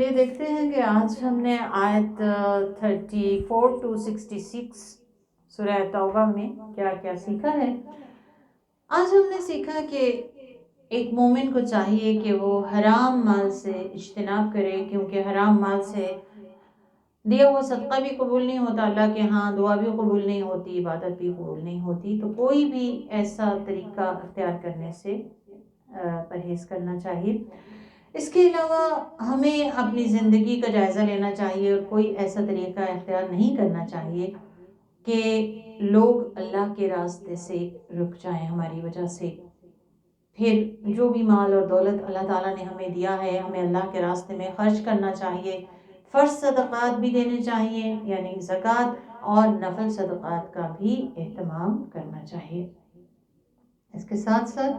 یہ دیکھتے ہیں کہ آج ہم نے آیت 34 to 66 سورہ توبہ میں کیا کیا سیکھا ہے۔ آج ہم نے سیکھا کہ ایک مومن کو چاہیے کہ وہ حرام مال سے اجتناب کرے، کیونکہ حرام مال سے دیا ہوا صدقہ بھی قبول نہیں ہوتا، اللہ کے ہاں دعا بھی قبول نہیں ہوتی، عبادت بھی قبول نہیں ہوتی۔ تو کوئی بھی ایسا طریقہ اختیار کرنے سے پرہیز کرنا چاہیے۔ اس کے علاوہ ہمیں اپنی زندگی کا جائزہ لینا چاہیے اور کوئی ایسا طریقہ اختیار نہیں کرنا چاہیے کہ لوگ اللہ کے راستے سے رک جائیں ہماری وجہ سے۔ پھر جو بھی مال اور دولت اللہ تعالیٰ نے ہمیں دیا ہے، ہمیں اللہ کے راستے میں خرچ کرنا چاہیے۔ فرض صدقات بھی دینے چاہیے، یعنی زکوٰۃ، اور نفل صدقات کا بھی اہتمام کرنا چاہیے۔ اس کے ساتھ ساتھ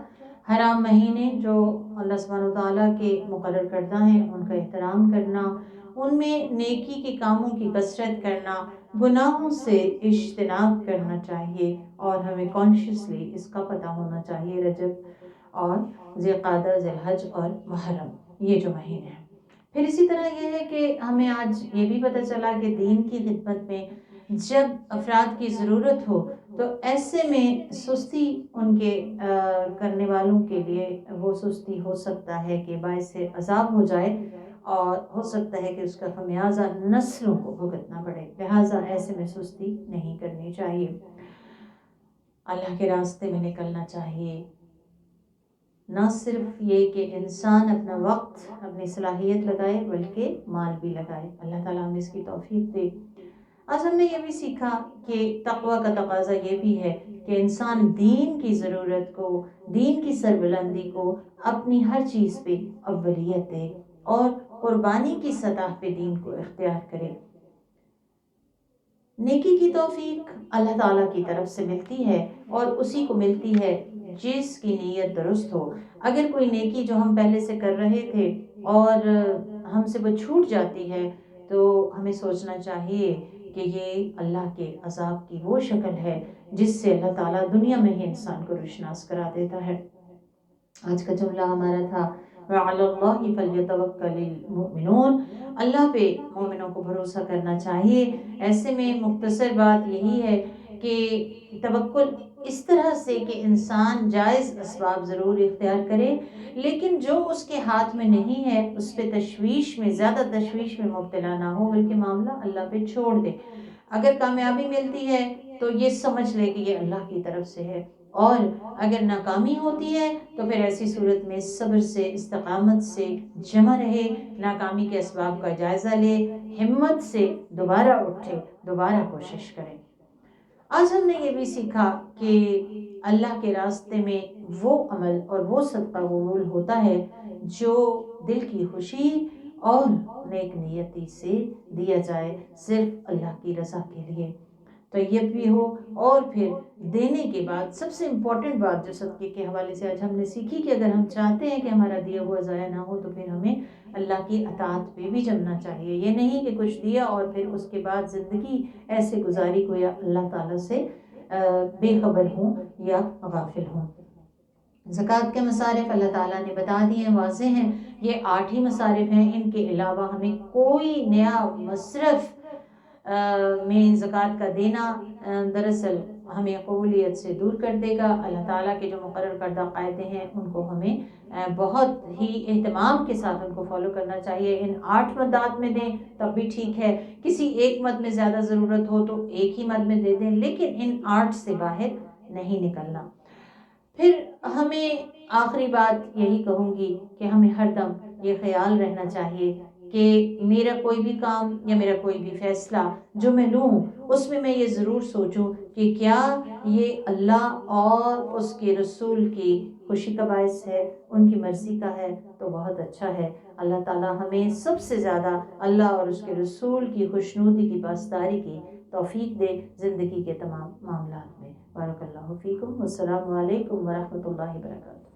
حرام مہینے جو اللہ سبحانہ وتعالیٰ کے مقرر کردہ ہیں، ان کا احترام کرنا، ان میں نیکی کے کاموں کی کثرت کرنا، گناہوں سے اجتناب کرنا چاہیے، اور ہمیں کانشیسلی اس کا پتہ ہونا چاہیے رجب اور ذی القعدہ، ذی الحج اور محرم، یہ جو مہینے ہیں۔ پھر اسی طرح یہ ہے کہ ہمیں آج یہ بھی پتہ چلا کہ دین کی خدمت میں جب افراد کی ضرورت ہو تو ایسے میں سستی ان کے کرنے والوں کے لیے وہ سستی ہو سکتا ہے کہ باعث عذاب ہو جائے، اور ہو سکتا ہے کہ اس کا خمیازہ نسلوں کو بھگتنا پڑے، لہٰذا ایسے میں سستی نہیں کرنی چاہیے۔ اللہ کے راستے میں نکلنا چاہیے، نہ صرف یہ کہ انسان اپنا وقت، اپنی صلاحیت لگائے، بلکہ مال بھی لگائے۔ اللہ تعالیٰ ہمیں اس کی توفیق دے۔ آج ہم نے یہ بھی سیکھا کہ تقوی کا تقاضا یہ بھی ہے کہ انسان دین کی ضرورت کو، دین کی سربلندی کو اپنی ہر چیز پہ اولیت دے اور قربانی کی سطح پہ دین کو اختیار کرے۔ نیکی کی توفیق اللہ تعالیٰ کی طرف سے ملتی ہے، اور اسی کو ملتی ہے جس کی نیت درست ہو۔ اگر کوئی نیکی جو ہم پہلے سے کر رہے تھے اور ہم سے وہ چھوٹ جاتی ہے، تو ہمیں سوچنا چاہیے کہ یہ اللہ کے عذاب کی وہ شکل ہے جس سے اللہ تعالیٰ دنیا میں ہی انسان کو روشناس کرا دیتا ہے۔ آج کا جملہ ہمارا تھا وَعَلَى اللَّهِ فَلْيَتَوَكَّلِ الْمُؤْمِنُونَ، اللہ پہ مومنوں کو بھروسہ کرنا چاہیے۔ ایسے میں مختصر بات یہی ہے کہ توکل اس طرح سے کہ انسان جائز اسباب ضرور اختیار کرے، لیکن جو اس کے ہاتھ میں نہیں ہے اس پہ تشویش میں، زیادہ تشویش میں مبتلا نہ ہو، بلکہ معاملہ اللہ پہ چھوڑ دے۔ اگر کامیابی ملتی ہے تو یہ سمجھ لے کہ یہ اللہ کی طرف سے ہے، اور اگر ناکامی ہوتی ہے تو پھر ایسی صورت میں صبر سے، استقامت سے جمع رہے، ناکامی کے اسباب کا جائزہ لے، ہمت سے دوبارہ اٹھے، دوبارہ کوشش کرے۔ آج ہم نے یہ بھی سیکھا کہ اللہ کے راستے میں وہ عمل اور وہ صدقہ قبول ہوتا ہے جو دل کی خوشی اور نیک نیتی سے دیا جائے، صرف اللہ کی رضا کے لیے، طیب بھی ہو، اور پھر دینے کے بعد سب سے امپورٹنٹ بات جو صدقے کے حوالے سے آج ہم نے سیکھی کہ اگر ہم چاہتے ہیں کہ ہمارا دیا ہوا ضائع نہ ہو تو پھر ہمیں اللہ کی اطاعت پہ بھی جمنا چاہیے۔ یہ نہیں کہ کچھ دیا اور پھر اس کے بعد زندگی ایسے گزاری گویا اللہ تعالیٰ سے بے خبر ہوں یا غافل ہوں۔ زکوٰۃ کے مصارف اللہ تعالیٰ نے بتا دیے ہیں، واضح ہیں، یہ 8 ہی مصارف ہیں، ان کے علاوہ ہمیں کوئی نیا مصرف میں زکوٰۃ کا دینا دراصل ہمیں قبولیت سے دور کر دے گا۔ اللہ تعالیٰ کے جو مقرر کردہ قاعدے ہیں ان کو ہمیں بہت ہی اہتمام کے ساتھ ان کو فالو کرنا چاہیے۔ ان 8 مدات میں دیں تب بھی ٹھیک ہے، کسی ایک مد میں زیادہ ضرورت ہو تو ایک ہی مد میں دے دیں، لیکن ان 8 سے باہر نہیں نکلنا۔ پھر ہمیں آخری بات یہی کہوں گی کہ ہمیں ہر دم یہ خیال رہنا چاہیے کہ میرا کوئی بھی کام یا میرا کوئی بھی فیصلہ جو میں لوں اس میں یہ ضرور سوچوں کہ کیا یہ اللہ اور اس کے رسول کی خوشی کا باعث ہے، ان کی مرضی کا ہے تو بہت اچھا ہے۔ اللہ تعالیٰ ہمیں سب سے زیادہ اللہ اور اس کے رسول کی خوشنودی کی پاسداری کی توفیق دے زندگی کے تمام معاملات میں۔ بارک اللہ فیکم، والسلام علیکم ورحمۃ اللہ وبرکاتہ۔